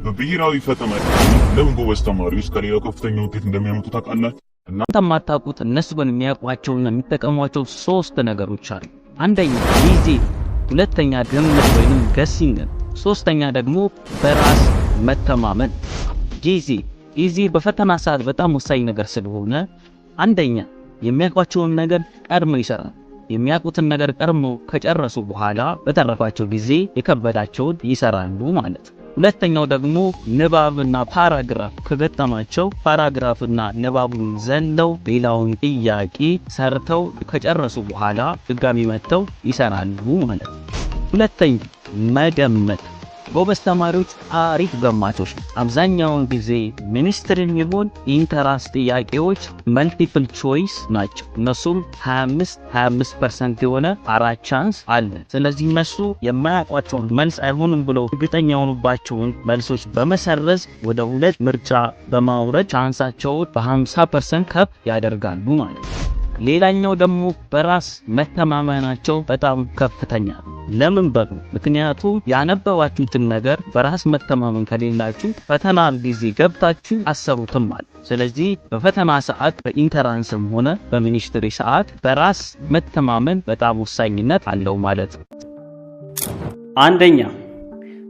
በብሔራዊ ፈተና ለምን ጎበዝ ተማሪዎች ከሌላው ከፍተኛ ውጤት እንደሚያመጡ ታውቃላችሁ? እናንተ ማታውቁት እነሱ በሚያውቋቸውና የሚጠቀሟቸው 3 ነገሮች አሉ። አንደኛ ጊዜ፣ ሁለተኛ ግምት ወይንም ገሲንግ፣ ሶስተኛ ደግሞ በራስ መተማመን። ጊዜ በፈተና ሰዓት በጣም ወሳኝ ነገር ስለሆነ አንደኛ የሚያውቋቸውን ነገር ቀድሞ ይሰራል። የሚያውቁትን ነገር ቀድሞ ከጨረሱ በኋላ በተረፋቸው ጊዜ የከበዳቸውን ይሰራሉ ማለት። ሁለተኛው ደግሞ ንባብና ፓራግራፍ ከገጠማቸው ፓራግራፍና ንባቡን ዘለው ሌላውን ጥያቄ ሰርተው ከጨረሱ በኋላ ድጋሚ መተው ይሰራሉ ማለት። ሁለተኛ መገመት። ጎበዝ ተማሪዎች አሪፍ ገማቾች። አብዛኛውን ጊዜ ሚኒስትሪን ይሁን ኢንተራንስ ጥያቄዎች መልቲፕል ቾይስ ናቸው። እነሱም 25% የሆነ 4 ቻንስ አለ። ስለዚህ እነሱ የማያውቋቸውን መልስ አይሆንም ብለው እርግጠኛ የሆኑባቸውን መልሶች በመሰረዝ ወደ 2 ምርጫ በማውረድ ቻንሳቸውን በ50% ከፍ ያደርጋሉ ማለት ነው። ሌላኛው ደግሞ በራስ መተማመናቸው በጣም ከፍተኛ ነው። ለምን በሉ? ምክንያቱም ያነበባችሁትን ነገር በራስ መተማመን ከሌላችሁ ፈተና ጊዜ ገብታችሁ አሰሩትም ማለት። ስለዚህ በፈተና ሰዓት በኢንተራንስም ሆነ በሚኒስትሪ ሰዓት በራስ መተማመን በጣም ወሳኝነት አለው ማለት ነው። አንደኛ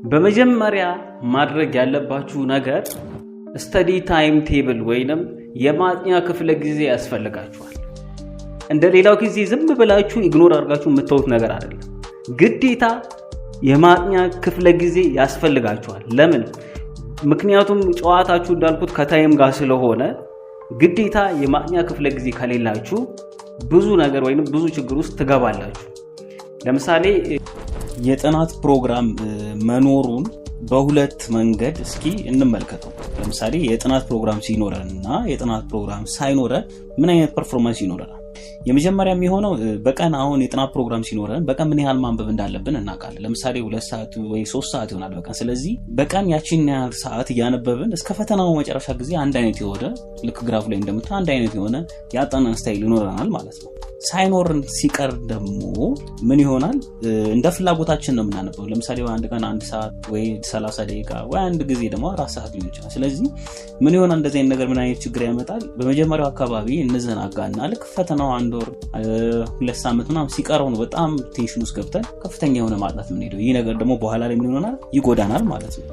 በመጀመሪያ ማድረግ ያለባችሁ ነገር ስተዲ ታይም ቴብል ወይንም የማጥኛ ክፍለ ጊዜ ያስፈልጋችኋል። እንደ ሌላው ጊዜ ዝም ብላችሁ ኢግኖር አድርጋችሁ የምትተውት ነገር አይደለም። ግዴታ የማጥኛ ክፍለ ጊዜ ያስፈልጋችኋል። ለምን? ምክንያቱም ጨዋታችሁ እንዳልኩት ከታይም ጋር ስለሆነ ግዴታ የማጥኛ ክፍለ ጊዜ ከሌላችሁ ብዙ ነገር ወይንም ብዙ ችግር ውስጥ ትገባላችሁ። ለምሳሌ የጥናት ፕሮግራም መኖሩን በሁለት መንገድ እስኪ እንመልከተው። ለምሳሌ የጥናት ፕሮግራም ሲኖረንና የጥናት ፕሮግራም ሳይኖረን ምን አይነት ፐርፎርማንስ ይኖረናል? የመጀመሪያ የሚሆነው በቀን አሁን የጥናት ፕሮግራም ሲኖረን በቀን ምን ያህል ማንበብ እንዳለብን እናውቃለን። ለምሳሌ 2 ሰዓት ወይ 3 ሰዓት ይሆናል በቀን። ስለዚህ በቀን ያቺን ያህል ሰዓት እያነበብን እስከ ፈተናው መጨረሻ ጊዜ አንድ አይነት የሆነ ልክ ግራፍ ላይ እንደምታዩት አንድ አይነት የሆነ ያጠናን ስታይል ይኖረናል ማለት ነው። ሳይኖርን ሲቀር ደግሞ ምን ይሆናል? እንደ ፍላጎታችን ነው የምናነበው። ለምሳሌ በአንድ ቀን 1 ሰዓት ወይ 30 ደቂቃ ወይ አንድ ጊዜ ደግሞ 4 ሰዓት ሊሆን ይችላል። ስለዚህ ምን ይሆናል? እንደዚህ አይነት ነገር ምን አይነት ችግር ያመጣል? በመጀመሪያው አካባቢ እንዘናጋና ልክ ፈተናው 1 ወር 2 ሳምንት ምናምን ሲቀረው ነው በጣም ቴንሽን ውስጥ ገብተን ከፍተኛ የሆነ ማጥናት የምንሄደው። ይህ ነገር ደግሞ በኋላ ላይ ምን ይሆናል? ይጎዳናል ማለት ነው።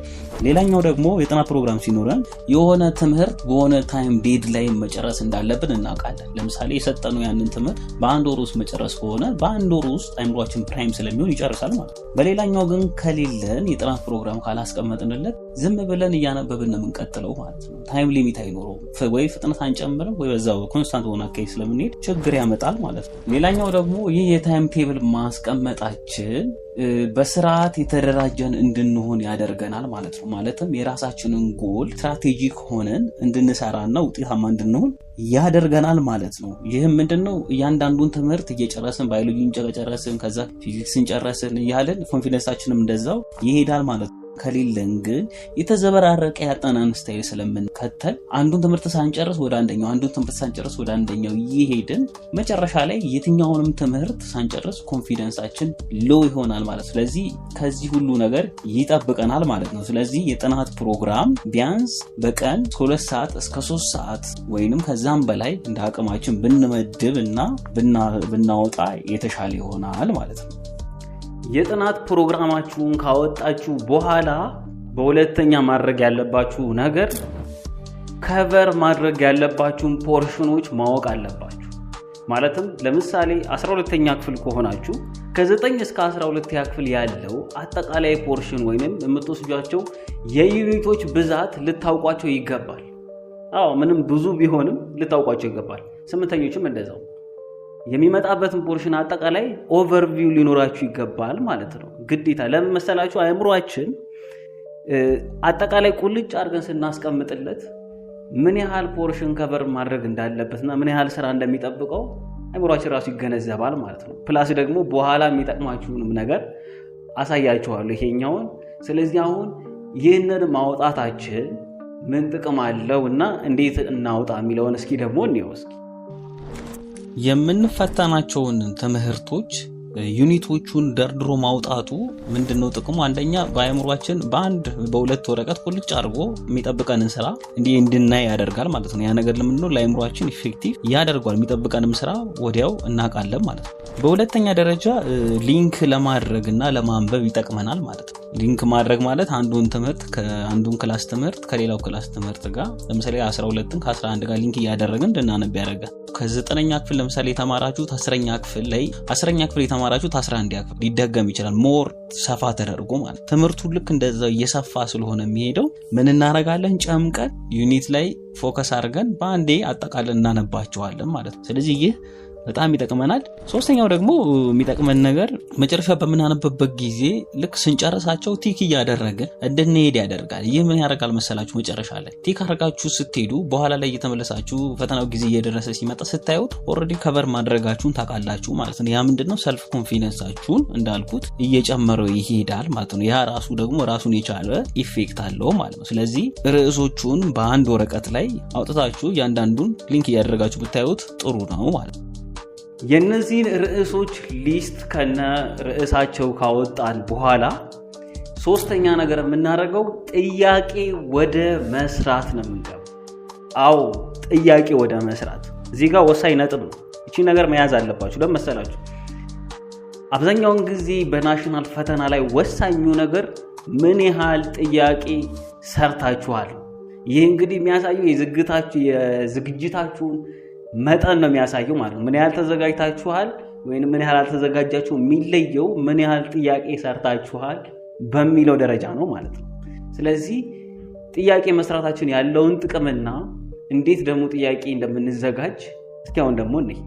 ሌላኛው ደግሞ የጥናት ፕሮግራም ሲኖረን የሆነ ትምህርት በሆነ ታይም ዴድ ላይ መጨረስ እንዳለብን እናውቃለን። ለምሳሌ የሰጠነው ያንን ትምህርት በአንድ ወር ውስጥ መጨረስ ከሆነ በአንድ ወር ውስጥ አይምሯችን ፕራይም ስለሚሆን ይጨርሳል ማለት ነው። በሌላኛው ግን ከሌለን የጥናት ፕሮግራም ካላስቀመጥንለት ዝም ብለን እያነበብን ነው የምንቀጥለው ማለት ነው። ታይም ሊሚት አይኖረውም። ወይ ፍጥነት አንጨምርም ወይ በዛው ኮንስታንት ሆነ አካይ ስለምንሄድ ችግር ያመጣል ማለት ነው። ሌላኛው ደግሞ ይህ የታይም ቴብል ማስቀመጣችን በስርዓት የተደራጀን እንድንሆን ያደርገናል ማለት ነው። ማለትም የራሳችንን ጎል ስትራቴጂክ ሆነን እንድንሰራና ውጤታማ እንድንሆን ያደርገናል ማለት ነው። ይህም ምንድነው? እያንዳንዱን ትምህርት እየጨረስን ባዮሎጂን ጨረስን፣ ከዛ ፊዚክስን ጨረስን እያለን ኮንፊደንሳችንም እንደዛው ይሄዳል ማለት ነው። ከሌለን ግን የተዘበራረቀ ያጠናን ስታይል ስለምንከተል አንዱን ትምህርት ሳንጨርስ ወደ አንደኛው አንዱን ትምህርት ሳንጨርስ ወደ አንደኛው ይሄድን መጨረሻ ላይ የትኛውንም ትምህርት ሳንጨርስ ኮንፊደንሳችን ሎ ይሆናል ማለት ነው። ስለዚህ ከዚህ ሁሉ ነገር ይጠብቀናል ማለት ነው። ስለዚህ የጥናት ፕሮግራም ቢያንስ በቀን 2 ሰዓት እስከ 3 ሰዓት ወይንም ከዛም በላይ እንደ አቅማችን ብንመድብና ብናወጣ የተሻለ ይሆናል ማለት ነው። የጥናት ፕሮግራማችሁን ካወጣችሁ በኋላ በሁለተኛ ማድረግ ያለባችሁ ነገር ከቨር ማድረግ ያለባችሁን ፖርሽኖች ማወቅ አለባችሁ። ማለትም ለምሳሌ 12ኛ ክፍል ከሆናችሁ ከ9 እስከ 12ኛ ክፍል ያለው አጠቃላይ ፖርሽን ወይንም የምትወስዷቸው የዩኒቶች ብዛት ልታውቋቸው ይገባል። ምንም ብዙ ቢሆንም ልታውቋቸው ይገባል። 8ኞችም እንደዛው የሚመጣበትን ፖርሽን አጠቃላይ ኦቨርቪው ሊኖራችሁ ይገባል ማለት ነው። ግዴታ ለምን መሰላችሁ? አእምሯችን አጠቃላይ ቁልጭ አድርገን ስናስቀምጥለት ምን ያህል ፖርሽን ከቨር ማድረግ እንዳለበትና ምን ያህል ስራ እንደሚጠብቀው አእምሯችን ራሱ ይገነዘባል ማለት ነው። ፕላስ ደግሞ በኋላ የሚጠቅማችሁንም ነገር አሳያችኋለሁ ይሄኛውን። ስለዚህ አሁን ይህንን ማውጣታችን ምን ጥቅም አለው እና እንዴት እናውጣ የሚለውን እስኪ ደግሞ እንየው። የምንፈተናቸውን ትምህርቶች ዩኒቶቹን ደርድሮ ማውጣቱ ምንድነው ጥቅሙ? አንደኛ በአእምሯችን በአንድ በሁለት ወረቀት ቁልጭ አድርጎ የሚጠብቀንን ስራ እንድናይ ያደርጋል ማለት ነው። ያ ነገር ለምንድነው ለአእምሯችን ኢፌክቲቭ ያደርጋል። የሚጠብቀንም ስራ ወዲያው እናውቃለን ማለት ነው። በሁለተኛ ደረጃ ሊንክ ለማድረግና ለማንበብ ይጠቅመናል ማለት ነው። ሊንክ ማድረግ ማለት አንዱን ትምህርት ከአንዱን ክላስ ትምህርት ከሌላው ክላስ ትምህርት ጋር ለምሳሌ 12ን ከ11 ጋር ሊንክ እያደረግን እንድናነብ ያደርጋል። ከ9ኛ ክፍል ለምሳሌ የተማራችሁት 10ኛ ክፍል ላይ 10ኛ ክፍል የተማራችሁት 11ኛ ክፍል ሊደገም ይችላል። ሞር ሰፋ ተደርጎ ማለት ትምህርቱ ልክ እንደዛው እየሰፋ ስለሆነ የሚሄደው ምን እናረጋለን? ጨምቀን ዩኒት ላይ ፎከስ አድርገን በአንዴ አጠቃለን እናነባቸዋለን ማለት ነው። ስለዚህ ይህ በጣም ይጠቅመናል። ሶስተኛው ደግሞ የሚጠቅመን ነገር መጨረሻ በምናነብበት ጊዜ ልክ ስንጨርሳቸው ቲክ እያደረገ እንድንሄድ ያደርጋል። ይህ ምን ያደርጋል መሰላችሁ? መጨረሻ ላይ ቲክ አድርጋችሁ ስትሄዱ በኋላ ላይ እየተመለሳችሁ ፈተናው ጊዜ እየደረሰ ሲመጣ ስታዩት ኦልሬዲ ከቨር ማድረጋችሁን ታውቃላችሁ ማለት ነው። ያ ምንድነው? ሰልፍ ኮንፊደንሳችሁን እንዳልኩት እየጨመረው ይሄዳል ማለት ነው። ያ ራሱ ደግሞ ራሱን የቻለ ኢፌክት አለው ማለት ነው። ስለዚህ ርዕሶቹን በአንድ ወረቀት ላይ አውጥታችሁ እያንዳንዱን ሊንክ እያደረጋችሁ ብታዩት ጥሩ ነው ማለት ነው። የነዚህን ርዕሶች ሊስት ከነ ርዕሳቸው ካወጣን በኋላ ሶስተኛ ነገር የምናደርገው ጥያቄ ወደ መስራት ነው የምንገባው። አዎ ጥያቄ ወደ መስራት እዚህ ጋር ወሳኝ ነጥብ ነው። እቺ ነገር መያዝ አለባችሁ። ለመሰላችሁ አብዛኛውን ጊዜ በናሽናል ፈተና ላይ ወሳኙ ነገር ምን ያህል ጥያቄ ሰርታችኋል። ይህ እንግዲህ የሚያሳየው የዝግጅታችሁን መጠን ነው የሚያሳየው ማለት ነው። ምን ያህል ተዘጋጅታችኋል ወይም ምን ያህል አልተዘጋጃችሁ የሚለየው ምን ያህል ጥያቄ ሰርታችኋል በሚለው ደረጃ ነው ማለት ነው። ስለዚህ ጥያቄ መስራታችን ያለውን ጥቅምና እንዴት ደግሞ ጥያቄ እንደምንዘጋጅ እስኪ አሁን ደግሞ እንይ።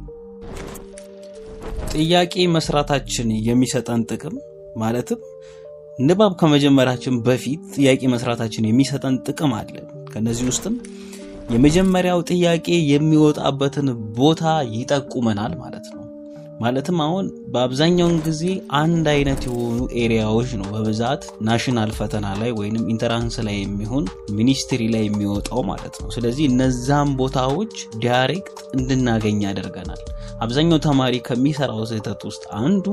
ጥያቄ መስራታችን የሚሰጠን ጥቅም ማለትም ንባብ ከመጀመራችን በፊት ጥያቄ መስራታችን የሚሰጠን ጥቅም አለ። ከነዚህ ውስጥም የመጀመሪያው ጥያቄ የሚወጣበትን ቦታ ይጠቁመናል ማለት ነው። ማለትም አሁን በአብዛኛውን ጊዜ አንድ አይነት የሆኑ ኤሪያዎች ነው በብዛት ናሽናል ፈተና ላይ ወይንም ኢንተራንስ ላይ የሚሆን ሚኒስትሪ ላይ የሚወጣው ማለት ነው። ስለዚህ እነዛን ቦታዎች ዳይሬክት እንድናገኝ ያደርገናል። አብዛኛው ተማሪ ከሚሰራው ስህተት ውስጥ አንዱ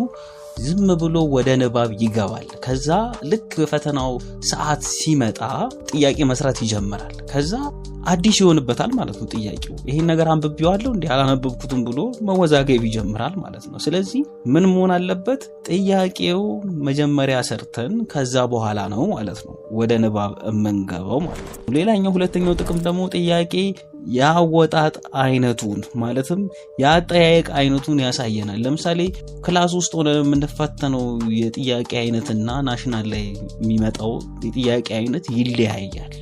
ዝም ብሎ ወደ ንባብ ይገባል። ከዛ ልክ በፈተናው ሰዓት ሲመጣ ጥያቄ መስራት ይጀምራል። ከዛ አዲስ ይሆንበታል ማለት ነው ጥያቄው። ይሄን ነገር አንብቤዋለሁ እንዴ አላነበብኩትም ብሎ መወዛገብ ይጀምራል ማለት ነው። ስለዚህ ምን መሆን አለበት? ጥያቄው መጀመሪያ ሰርተን ከዛ በኋላ ነው ማለት ነው ወደ ንባብ የምንገባው ማለት ነው። ሌላኛው ሁለተኛው ጥቅም ደግሞ ጥያቄ ያወጣጥ አይነቱን ማለትም ያጠያየቅ አይነቱን ያሳየናል። ለምሳሌ ክላስ ውስጥ ሆነ የምንፈተነው የጥያቄ አይነትና ናሽናል ላይ የሚመጣው የጥያቄ አይነት ይለያያል።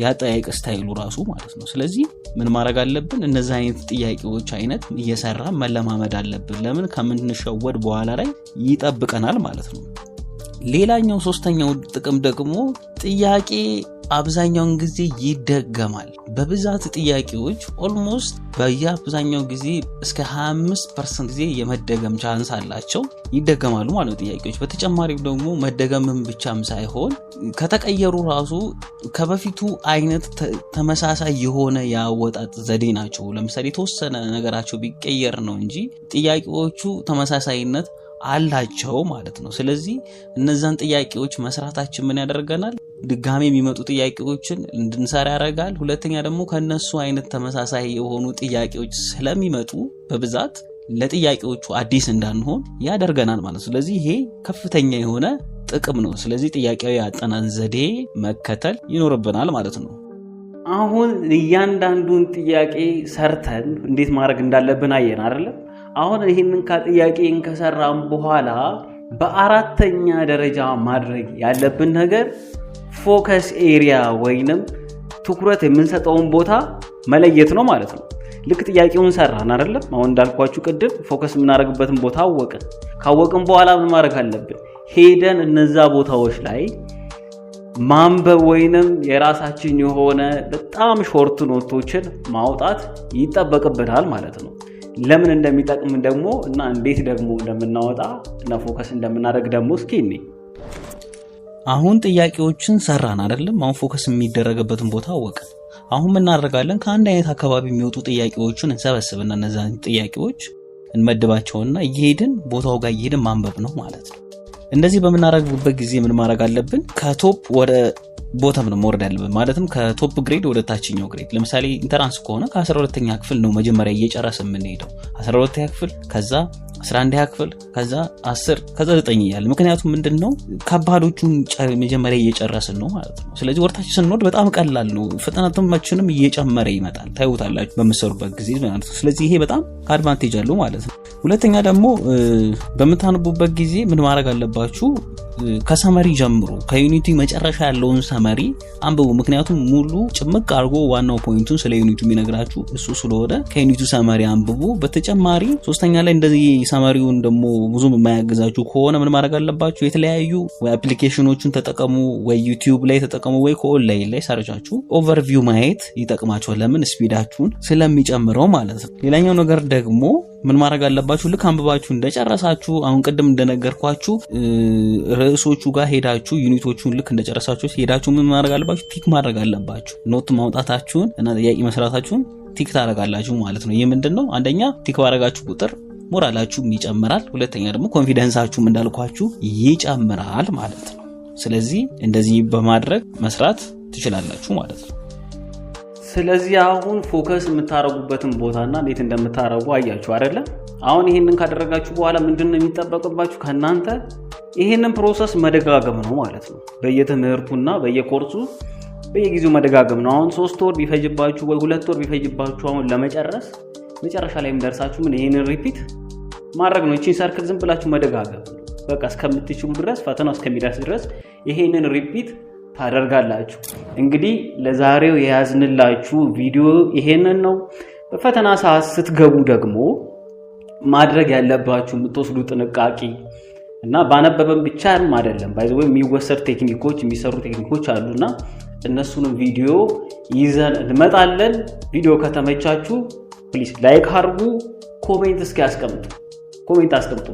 ያጠያየቅ ስታይሉ ራሱ ማለት ነው። ስለዚህ ምን ማድረግ አለብን? እነዚህ አይነት ጥያቄዎች አይነት እየሰራ መለማመድ አለብን። ለምን ከምንሸወድ በኋላ ላይ ይጠብቀናል ማለት ነው። ሌላኛው ሶስተኛው ጥቅም ደግሞ ጥያቄ አብዛኛውን ጊዜ ይደገማል። በብዛት ጥያቄዎች ኦልሞስት በየአብዛኛው ጊዜ እስከ 25% ጊዜ የመደገም ቻንስ አላቸው፣ ይደገማሉ ማለት ነው ጥያቄዎች። በተጨማሪም ደግሞ መደገምም ብቻም ሳይሆን ከተቀየሩ ራሱ ከበፊቱ አይነት ተመሳሳይ የሆነ ያወጣጥ ዘዴ ናቸው። ለምሳሌ የተወሰነ ነገራቸው ቢቀየር ነው እንጂ ጥያቄዎቹ ተመሳሳይነት አላቸው ማለት ነው። ስለዚህ እነዛን ጥያቄዎች መስራታችን ምን ያደርገናል? ድጋሜ የሚመጡ ጥያቄዎችን እንድንሰራ ያደርጋል። ሁለተኛ ደግሞ ከነሱ አይነት ተመሳሳይ የሆኑ ጥያቄዎች ስለሚመጡ በብዛት ለጥያቄዎቹ አዲስ እንዳንሆን ያደርገናል ማለት ነው። ስለዚህ ይሄ ከፍተኛ የሆነ ጥቅም ነው። ስለዚህ ጥያቄያዊ አጠናን ዘዴ መከተል ይኖርብናል ማለት ነው። አሁን እያንዳንዱን ጥያቄ ሰርተን እንዴት ማድረግ እንዳለብን አየን አይደል? አሁን ይሄንን ከጥያቄን ከሰራን በኋላ በአራተኛ ደረጃ ማድረግ ያለብን ነገር ፎከስ ኤሪያ ወይንም ትኩረት የምንሰጠውን ቦታ መለየት ነው ማለት ነው። ልክ ጥያቄውን ሰራን አይደል? አሁን እንዳልኳችሁ ቅድም ፎከስ የምናደርግበትን ቦታ ካወቅን በኋላ ምን ማድረግ አለብን? ሄደን እነዛ ቦታዎች ላይ ማንበብ ወይንም የራሳችን የሆነ በጣም ሾርት ኖቶችን ማውጣት ይጠበቅብናል ማለት ነው። ለምን እንደሚጠቅም ደግሞ እና እንዴት ደግሞ እንደምናወጣ እና ፎከስ እንደምናደርግ ደግሞ እስኪ እኔ አሁን ጥያቄዎችን ሰራን አይደለም? አሁን ፎከስ የሚደረግበትን ቦታ አወቅን። አሁን ምን እናደርጋለን? ከአንድ አይነት አካባቢ የሚወጡ ጥያቄዎችን እንሰበስብና እነዛን ጥያቄዎች እንመድባቸውና እየሄድን ቦታው ጋር እየሄድን ማንበብ ነው ማለት ነው። እንደዚህ በመናረግበት ጊዜ ምን ማድረግ አለብን? ከቶፕ ወደ ቦተም ነው መውረድ ያለብን። ማለትም ከቶፕ ግሬድ ወደ ታችኛው ግሬድ። ለምሳሌ ኢንተራንስ ከሆነ ከ12ኛ ክፍል ነው መጀመሪያ እየጨረሰ የምንሄደው። 12ኛ ክፍል ከዛ 11ኛ ክፍል ከዛ 10 ከዛ 9 እያለ። ምክንያቱም ምንድነው ከባዶቹን መጀመሪያ እየጨረስን ነው ማለት ነው። ስለዚህ ወርታችን ስንወርድ በጣም ቀላል ነው። ፍጥነታችንም እየጨመረ ይመጣል። ታዩታላችሁ በመሰሩበት ጊዜ ማለት ነው። ስለዚህ ይሄ በጣም አድቫንቴጅ አለው ማለት ነው። ሁለተኛ ደግሞ በመታነቡበት ጊዜ ምን ማድረግ አለባችሁ? ከሰመሪ ጀምሮ ከዩኒቲ መጨረሻ ያለውን ሰመሪ አንብቡ። ምክንያቱም ሙሉ ጭምቅ አድርጎ ዋናው ፖይንቱን ስለ ዩኒቱ የሚነግራችሁ እሱ ስለሆነ ከዩኒቱ ሰመሪ አንብቡ። በተጨማሪ ሶስተኛ ላይ እንደዚህ ሰመሪውን ደግሞ ብዙም የማያግዛችሁ ከሆነ ምን ማድረግ አለባችሁ? የተለያዩ ወይ አፕሊኬሽኖችን ተጠቀሙ፣ ወይ ዩቲዩብ ላይ ተጠቀሙ፣ ወይ ከኦንላይን ላይ ሰርቻችሁ ኦቨርቪው ማየት ይጠቅማችኋል። ለምን? ስፒዳችሁን ስለሚጨምረው ማለት ነው። ሌላኛው ነገር ደግሞ ምን ማድረግ አለባችሁ? ልክ አንብባችሁ እንደጨረሳችሁ አሁን ቅድም እንደነገርኳችሁ ርዕሶቹ ጋር ሄዳችሁ ዩኒቶቹን ልክ እንደጨረሳችሁ ሄዳችሁ ምን ማድረግ አለባችሁ? ቲክ ማድረግ አለባችሁ። ኖት ማውጣታችሁን እና ጥያቄ መስራታችሁን ቲክ ታደርጋላችሁ ማለት ነው። ይህ ምንድነው? አንደኛ ቲክ ባደረጋችሁ ቁጥር ሞራላችሁም ይጨምራል። ሁለተኛ ደግሞ ኮንፊደንሳችሁም እንዳልኳችሁ ይጨምራል ማለት ነው። ስለዚህ እንደዚህ በማድረግ መስራት ትችላላችሁ ማለት ነው። ስለዚህ አሁን ፎከስ የምታረጉበትን ቦታና እንዴት እንደምታረጉ አያችሁ አይደለ? አሁን ይሄንን ካደረጋችሁ በኋላ ምንድነው የሚጠበቅባችሁ ከናንተ? ይሄንን ፕሮሰስ መደጋገም ነው ማለት ነው። በየትምህርቱና በየኮርሱ በየጊዜው መደጋገም ነው። አሁን 3 ወር ቢፈጅባችሁ ወይ 2 ወር ቢፈጅባችሁ አሁን ለመጨረስ መጨረሻ ላይ እንደርሳችሁ ምን ይሄንን ሪፒት ማድረግ ነው። እቺን ሰርክል ዝም ብላችሁ መደጋገም በቃ እስከምትችሉ ድረስ ፈተናው እስከሚደርስ ድረስ ይሄንን ሪፒት ታደርጋላችሁ። እንግዲህ ለዛሬው የያዝንላችሁ ቪዲዮ ይሄንን ነው። በፈተና ሰዓት ስትገቡ ደግሞ ማድረግ ያለባችሁ የምትወስዱ ጥንቃቄ እና ባነበበን ብቻም አይደለም ባይዘው የሚወሰድ ቴክኒኮች የሚሰሩ ቴክኒኮች አሉና እነሱንም ቪዲዮ ይዘን እንመጣለን። ቪዲዮ ከተመቻችሁ ፕሊዝ ላይክ አድርጉ፣ ኮሜንት እስኪ አስቀምጡ። ኮሜንት አስቀምጡ።